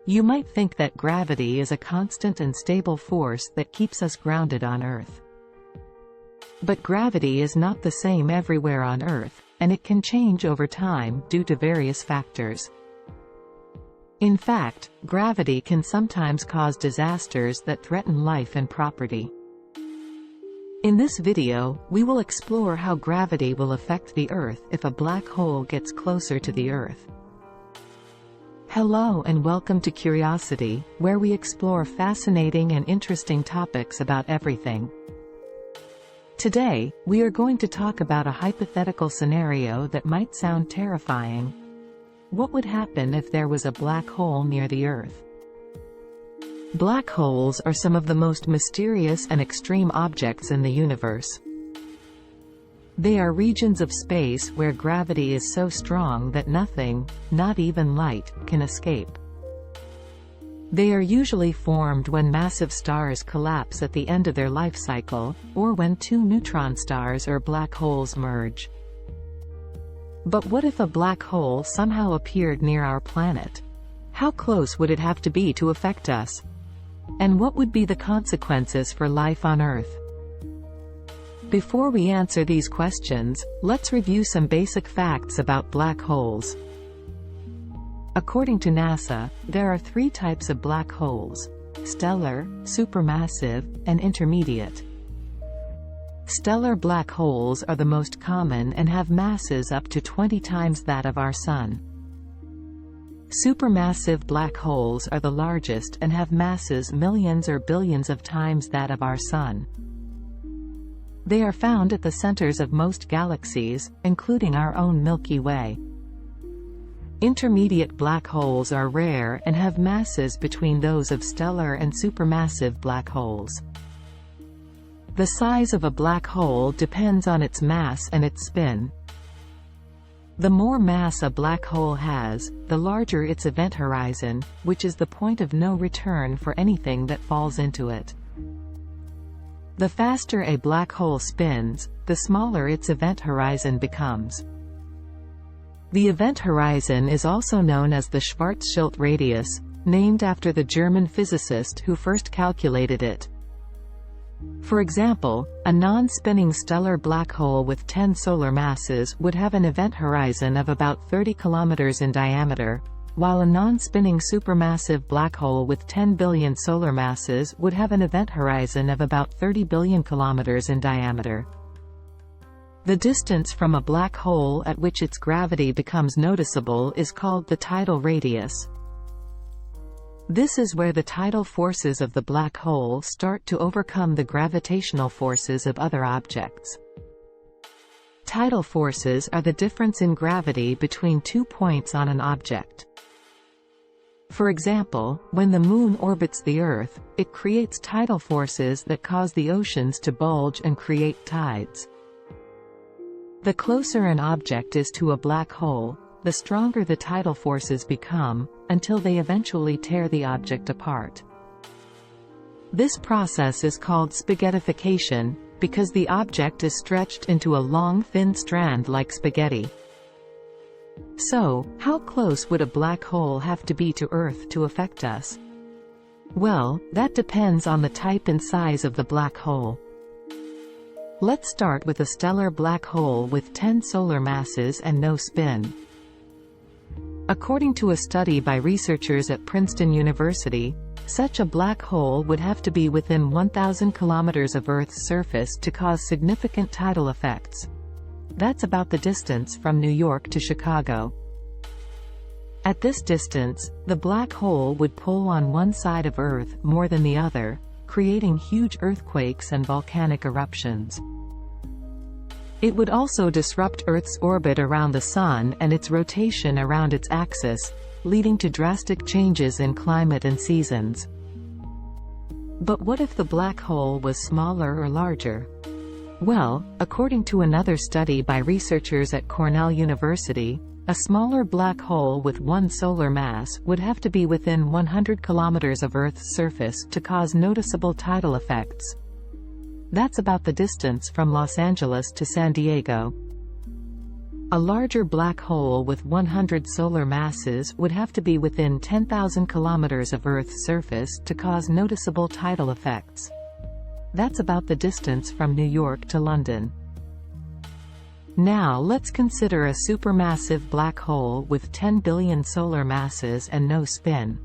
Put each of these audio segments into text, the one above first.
You might think that gravity is a constant and stable force that keeps us grounded on Earth. But gravity is not the same everywhere on Earth, and it can change over time due to various factors. In fact, gravity can sometimes cause disasters that threaten life and property. In this video, we will explore how gravity will affect the Earth if a black hole gets closer to the Earth. Hello and welcome to Curiosity, where we explore fascinating and interesting topics about everything. Today, we are going to talk about a hypothetical scenario that might sound terrifying. What would happen if there was a black hole near the Earth? Black holes are some of the most mysterious and extreme objects in the universe. They are regions of space where gravity is so strong that nothing, not even light, can escape. They are usually formed when massive stars collapse at the end of their life cycle, or when two neutron stars or black holes merge. But what if a black hole somehow appeared near our planet? How close would it have to be to affect us? And what would be the consequences for life on Earth? Before we answer these questions, let's review some basic facts about black holes. According to NASA, there are three types of black holes: stellar, supermassive, and intermediate. Stellar black holes are the most common and have masses up to 20 times that of our Sun. Supermassive black holes are the largest and have masses millions or billions of times that of our Sun. They are found at the centers of most galaxies, including our own Milky Way. Intermediate black holes are rare and have masses between those of stellar and supermassive black holes. The size of a black hole depends on its mass and its spin. The more mass a black hole has, the larger its event horizon, which is the point of no return for anything that falls into it. The faster a black hole spins, the smaller its event horizon becomes. The event horizon is also known as the Schwarzschild radius, named after the German physicist who first calculated it. For example, a non-spinning stellar black hole with 10 solar masses would have an event horizon of about 30 kilometers in diameter, while a non-spinning supermassive black hole with 10 billion solar masses would have an event horizon of about 30 billion kilometers in diameter. The distance from a black hole at which its gravity becomes noticeable is called the tidal radius. This is where the tidal forces of the black hole start to overcome the gravitational forces of other objects. Tidal forces are the difference in gravity between 2 points on an object. For example, when the Moon orbits the Earth, it creates tidal forces that cause the oceans to bulge and create tides. The closer an object is to a black hole, the stronger the tidal forces become, until they eventually tear the object apart. This process is called spaghettification, because the object is stretched into a long thin strand like spaghetti. So, how close would a black hole have to be to Earth to affect us? Well, that depends on the type and size of the black hole. Let's start with a stellar black hole with 10 solar masses and no spin. According to a study by researchers at Princeton University, such a black hole would have to be within 1,000 kilometers of Earth's surface to cause significant tidal effects. That's about the distance from New York to Chicago. At this distance, the black hole would pull on one side of Earth more than the other, creating huge earthquakes and volcanic eruptions. It would also disrupt Earth's orbit around the Sun and its rotation around its axis, leading to drastic changes in climate and seasons. But what if the black hole was smaller or larger? Well, according to another study by researchers at Cornell University, a smaller black hole with one solar mass would have to be within 100 kilometers of Earth's surface to cause noticeable tidal effects. That's about the distance from Los Angeles to San Diego. A larger black hole with 100 solar masses would have to be within 10,000 kilometers of Earth's surface to cause noticeable tidal effects. That's about the distance from New York to London. Now let's consider a supermassive black hole with 10 billion solar masses and no spin.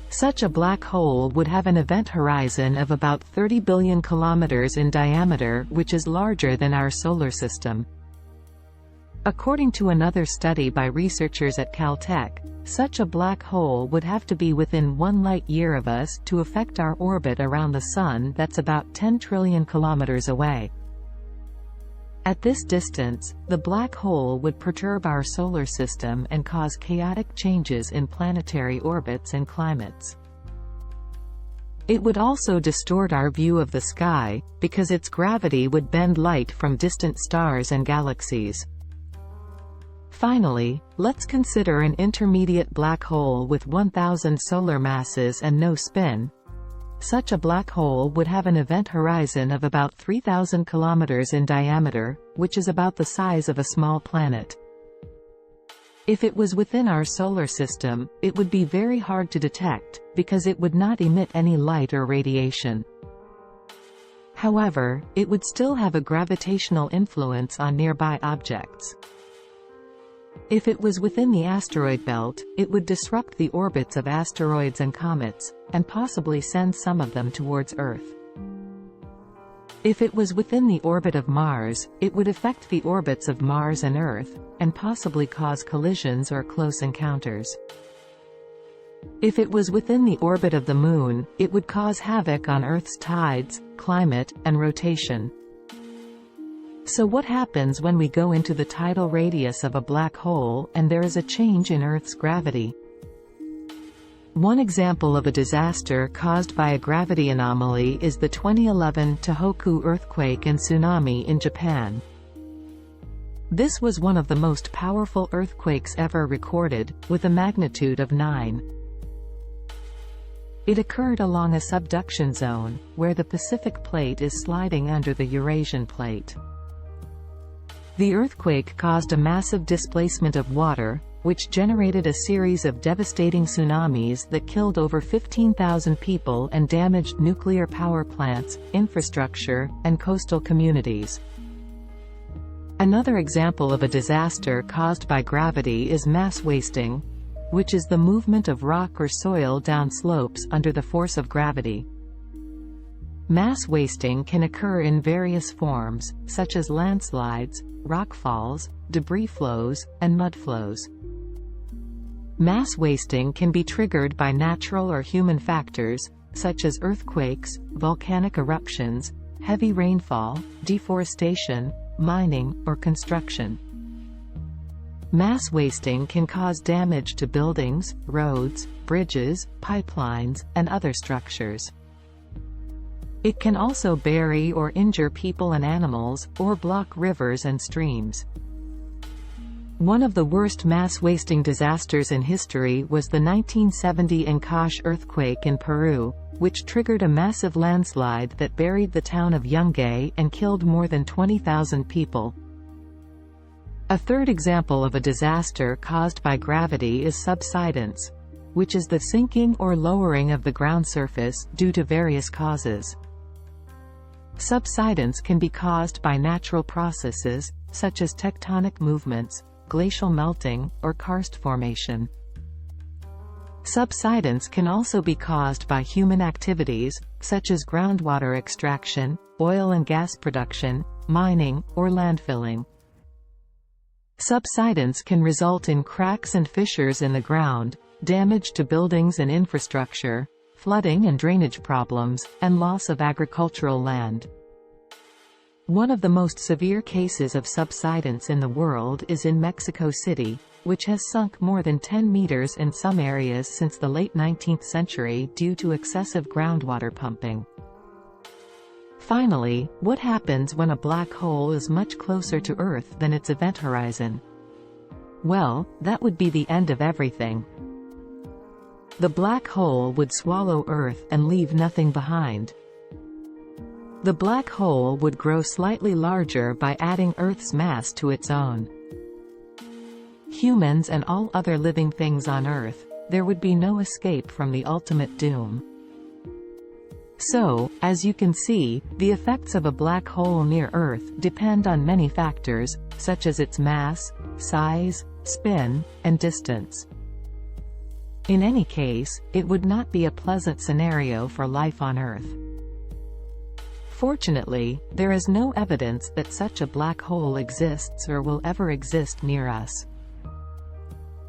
Such a black hole would have an event horizon of about 30 billion kilometers in diameter, which is larger than our solar system. According to another study by researchers at Caltech, such a black hole would have to be within 1 light-year of us to affect our orbit around the Sun, that's about 10 trillion kilometers away. At this distance, the black hole would perturb our solar system and cause chaotic changes in planetary orbits and climates. It would also distort our view of the sky, because its gravity would bend light from distant stars and galaxies. Finally, let's consider an intermediate black hole with 1,000 solar masses and no spin. Such a black hole would have an event horizon of about 3,000 kilometers in diameter, which is about the size of a small planet. If it was within our solar system, it would be very hard to detect, because it would not emit any light or radiation. However, it would still have a gravitational influence on nearby objects. If it was within the asteroid belt, it would disrupt the orbits of asteroids and comets, and possibly send some of them towards Earth. If it was within the orbit of Mars, it would affect the orbits of Mars and Earth, and possibly cause collisions or close encounters. If it was within the orbit of the Moon, it would cause havoc on Earth's tides, climate, and rotation. So what happens when we go into the tidal radius of a black hole and there is a change in Earth's gravity? One example of a disaster caused by a gravity anomaly is the 2011 Tohoku earthquake and tsunami in Japan. This was one of the most powerful earthquakes ever recorded, with a magnitude of 9. It occurred along a subduction zone, where the Pacific Plate is sliding under the Eurasian Plate. The earthquake caused a massive displacement of water, which generated a series of devastating tsunamis that killed over 15,000 people and damaged nuclear power plants, infrastructure, and coastal communities. Another example of a disaster caused by gravity is mass wasting, which is the movement of rock or soil down slopes under the force of gravity. Mass wasting can occur in various forms, such as landslides, rockfalls, debris flows, and mud flows. Mass wasting can be triggered by natural or human factors, such as earthquakes, volcanic eruptions, heavy rainfall, deforestation, mining, or construction. Mass wasting can cause damage to buildings, roads, bridges, pipelines, and other structures. It can also bury or injure people and animals, or block rivers and streams. One of the worst mass-wasting disasters in history was the 1970 Ancash earthquake in Peru, which triggered a massive landslide that buried the town of Yungay and killed more than 20,000 people. A third example of a disaster caused by gravity is subsidence, which is the sinking or lowering of the ground surface due to various causes. Subsidence can be caused by natural processes, such as tectonic movements, glacial melting, or karst formation. Subsidence can also be caused by human activities, such as groundwater extraction, oil and gas production, mining, or landfilling. Subsidence can result in cracks and fissures in the ground, damage to buildings and infrastructure, flooding and drainage problems, and loss of agricultural land. One of the most severe cases of subsidence in the world is in Mexico City, which has sunk more than 10 meters in some areas since the late 19th century due to excessive groundwater pumping. Finally, what happens when a black hole is much closer to Earth than its event horizon? Well, that would be the end of everything. The black hole would swallow Earth and leave nothing behind. The black hole would grow slightly larger by adding Earth's mass to its own. Humans and all other living things on Earth, there would be no escape from the ultimate doom. So, as you can see, the effects of a black hole near Earth depend on many factors, such as its mass, size, spin, and distance. In any case, it would not be a pleasant scenario for life on Earth. Fortunately, there is no evidence that such a black hole exists or will ever exist near us.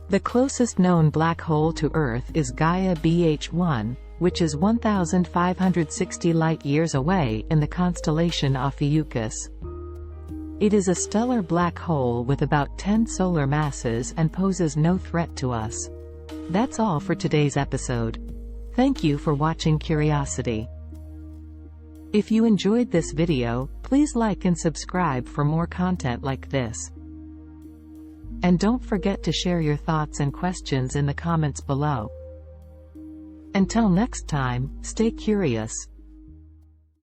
The closest known black hole to Earth is Gaia BH1, which is 1,560 light-years away in the constellation Ophiuchus. It is a stellar black hole with about 10 solar masses and poses no threat to us. That's all for today's episode. Thank you for watching Curiosity. If you enjoyed this video, please like and subscribe for more content like this. And don't forget to share your thoughts and questions in the comments below. Until next time, stay curious.